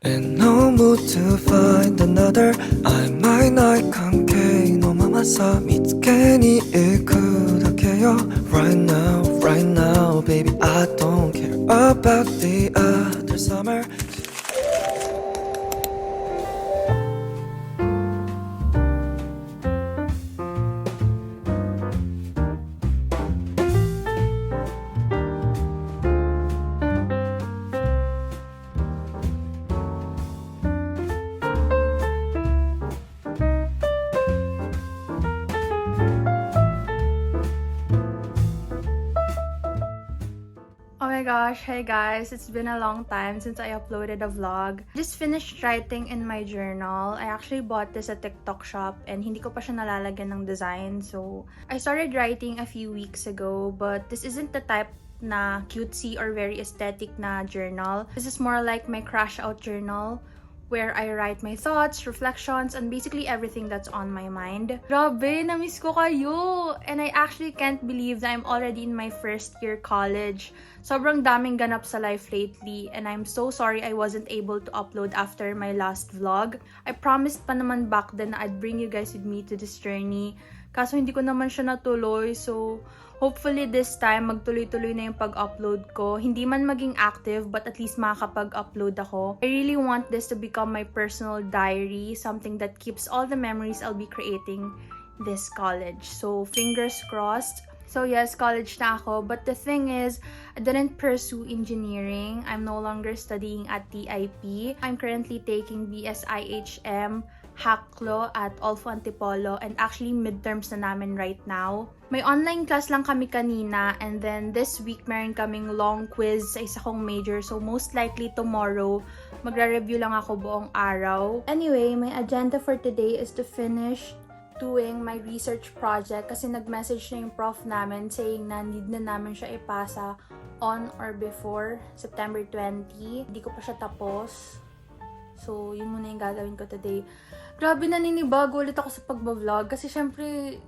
In no mood to find another I might not contain 너 맘아서見つけに行くだけよ Right now, baby I don't care about the other summer Oh my gosh, hey guys, it's been a long time since I uploaded a vlog. Just finished writing in my journal. I actually bought this at TikTok shop and hindi ko pa siya nalalagyan ng design. So, I started writing a few weeks ago, but this isn't the type na cutesy or very aesthetic na journal. This is more like my crash out journal, where I write my thoughts, reflections, and basically everything that's on my mind. Grabe, na-miss ko kayo! And I actually can't believe that I'm already in my first year college. Sobrang daming ganap sa life lately, and I'm so sorry I wasn't able to upload after my last vlog. I promised pa naman back then na I'd bring you guys with me to this journey. Kaso hindi ko naman siya natuloy, so hopefully this time magtuloy-tuloy na yung pag-upload ko. Hindi man maging active, but at least makakapag-upload ako. I really want this to become my personal diary, something that keeps all the memories I'll be creating this college. So fingers crossed. So yes, college na ako, but the thing is, I didn't pursue engineering. I'm no longer studying at TIP. I'm currently taking BSIHM, HACLO at Olfo Antipolo, and actually midterms na namin right now. May online class lang kami kanina, and then this week meron kaming long quiz sa isa kong major, so most likely tomorrow, magre-review lang ako buong araw. Anyway, my agenda for today is to finish doing my research project kasi nag-message na yung prof namin saying na need na namin siya ipasa on or before September 20. Hindi ko pa siya tapos. So, yun muna yung gagawin ko today. Grabe, naninibago ulit ako sa pagbablog kasi syempre,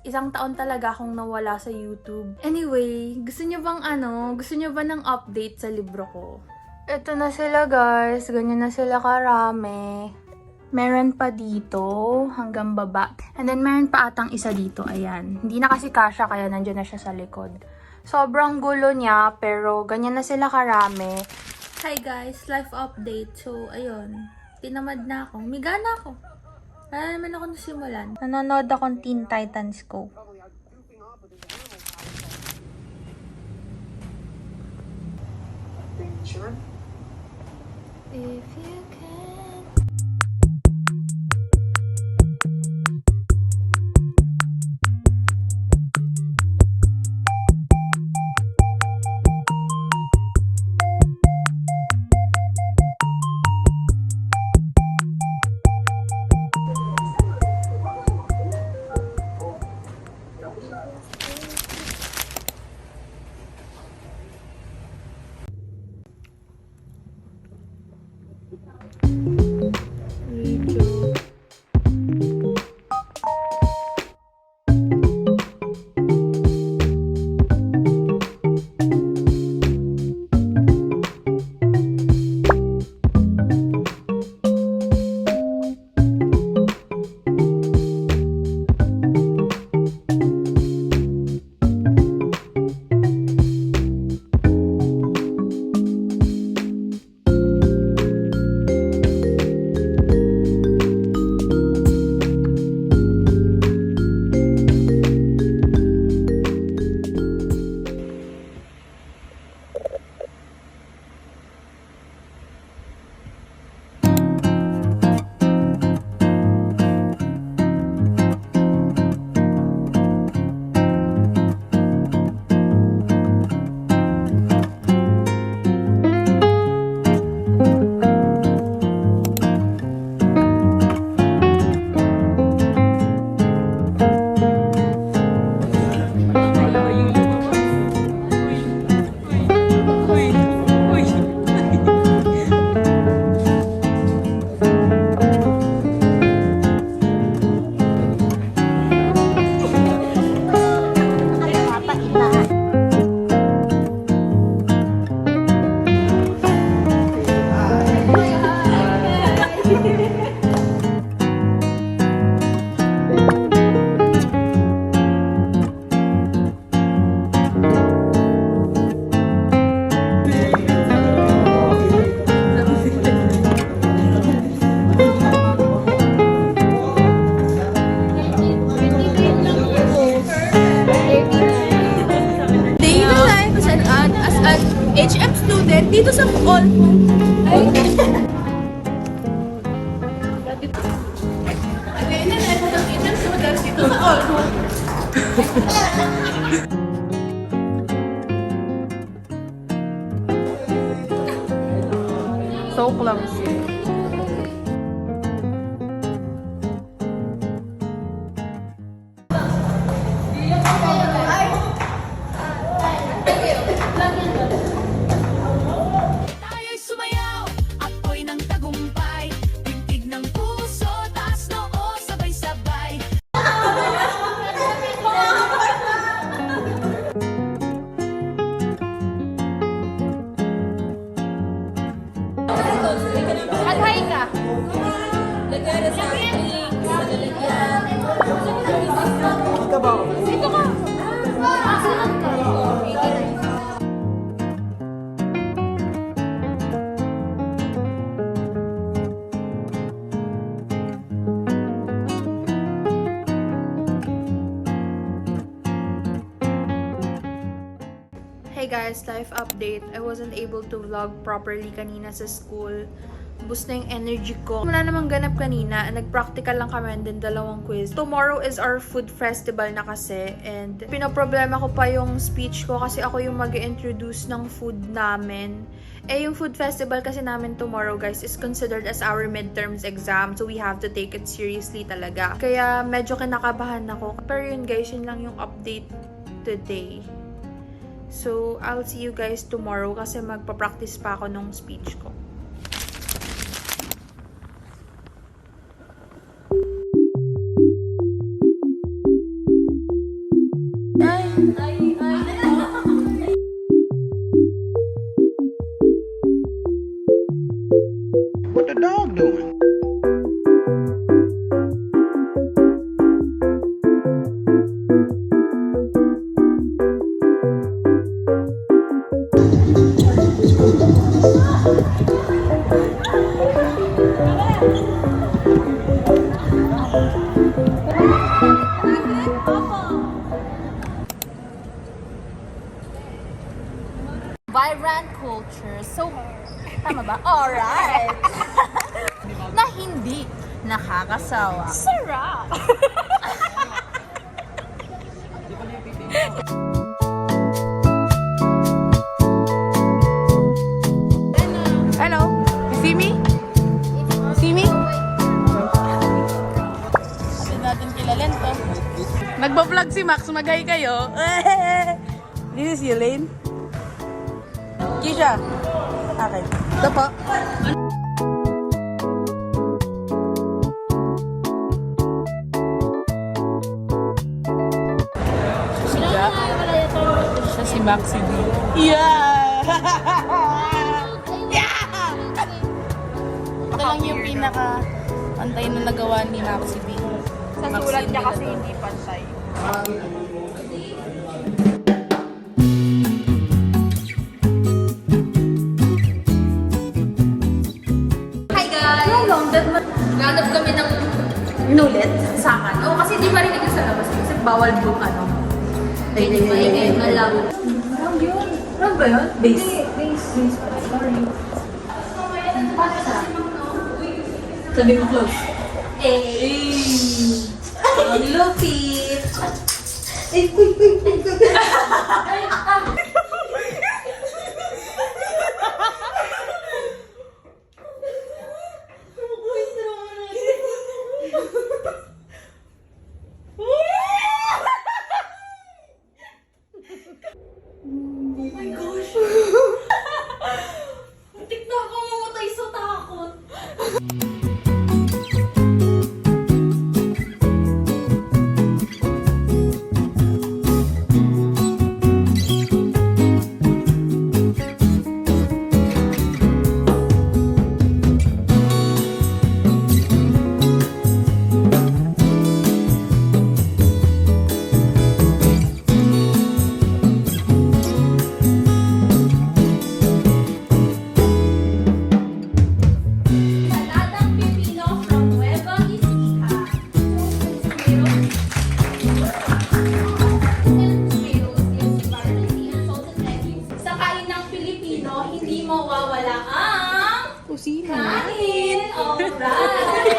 isang taon talaga akong nawala sa YouTube. Anyway, gusto niyo ba ng update sa libro ko? Ito na sila guys, ganyan na sila karami. Meron pa dito, hanggang baba. And then, meron pa atang isa dito, ayan. Hindi na kasi kasya, kaya nandiyan na siya sa likod. Sobrang gulo niya, pero ganyan na sila karami. Hi guys, life update. So, ayun. Tinamad na ako. Miga na ako. Wala naman ako nasimulan. Nanonood akong Teen Titans Go. If you can. So clumsy. Tayo'y sumayaw, apoy ng tagumpay, tigtig ng puso, taas noo, sabay-sabay. At-hi ka. Dito ka. Sunod ka. Hey guys, life update. I wasn't able to vlog properly kanina sa school. Bus na yung energy ko. Wala namang ganap kanina. Nag-practical lang kami and then 2 quiz. Tomorrow is our food festival na kasi. And pinoproblema ko pa yung speech ko kasi ako yung mag-introduce ng food namin. Eh, yung food festival kasi namin tomorrow, guys, is considered as our midterms exam. So, we have to take it seriously talaga. Kaya, medyo kinakabahan ako. Pero yun, guys, yun lang yung update today. So, I'll see you guys tomorrow kasi magpa-practice pa ako nung speech ko. What the dog doing? Vibrant culture. So, tama ba? Alright! Na hindi nakakasawa. Sarap! Hello? You see me? See me? Hindi natin kilalen to. Nagba-vlog si Max, magay kayo. This is Yelene. Kisha. Okay. Ito po. Siya si Maxi B. Yeah! Ito lang yung pinaka pantay na nagawa ni Maxi B. Sa sulat niya kasi hindi pantay. Hi guys! Ganap kami ng inulit sa akin. Oo, kasi di marinig sa labas. Kasi bawal po ano. Medyo maingay na lang. Round yun. Round ba yun? Base. Base. Sorry. Sabi mo close. Ang lupit. Kusina. Kain! Alright!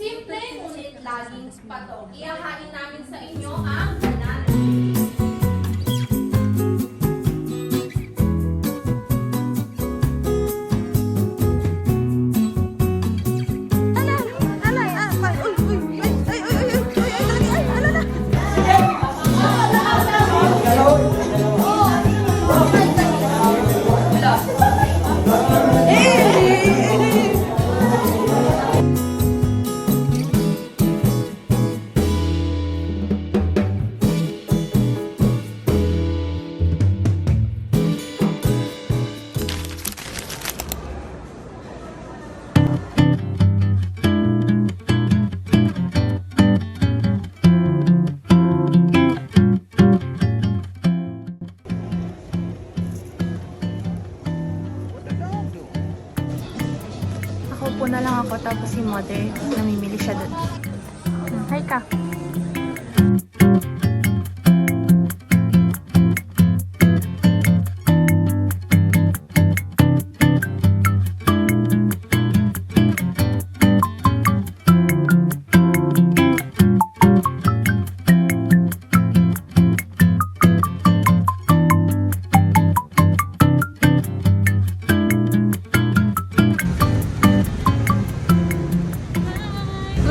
Simple, ngunit laging patok. Iyahain namin sa inyo ang banana. Nakaupo na lang ako tapos si mother, namimili siya dun. Hi ka.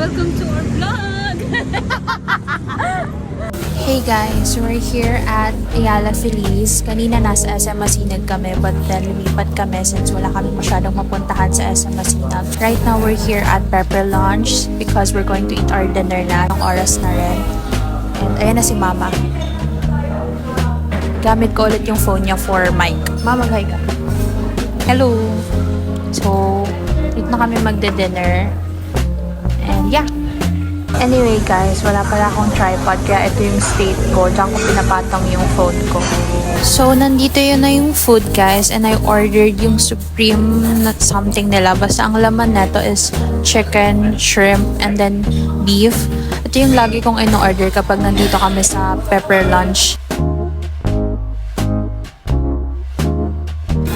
Welcome to our vlog! Hey guys, we're here at Ayala Feliz. Kanina nasa SM Masinag kami but then lumipat kami since wala kami masyadong mapuntahan sa SM Masinag. Right now we're here at Pepper Lounge because we're going to eat our dinner na. Ang oras na rin. And ayan na si Mama. Gamit ko ulit yung phone niya for mic. Mama, hi ka. Hello! So, dito na kami magde-dinner. And yeah. Anyway guys, wala pala akong tripod kaya ito yung state ko. Diyan ko pinapatong yung phone ko. So, nandito yun na yung food guys and I ordered yung supreme na something nila. Basta ang laman neto is chicken, shrimp, and then beef. Ito yung lagi kong ino-order kapag nandito kami sa Pepper Lunch.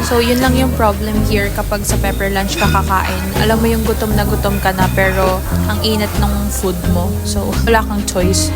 So, yun lang yung problem here kapag sa Pepper Lunch ka kakain. Alam mo yung gutom na gutom ka na pero ang init ng food mo. So, wala kang choice.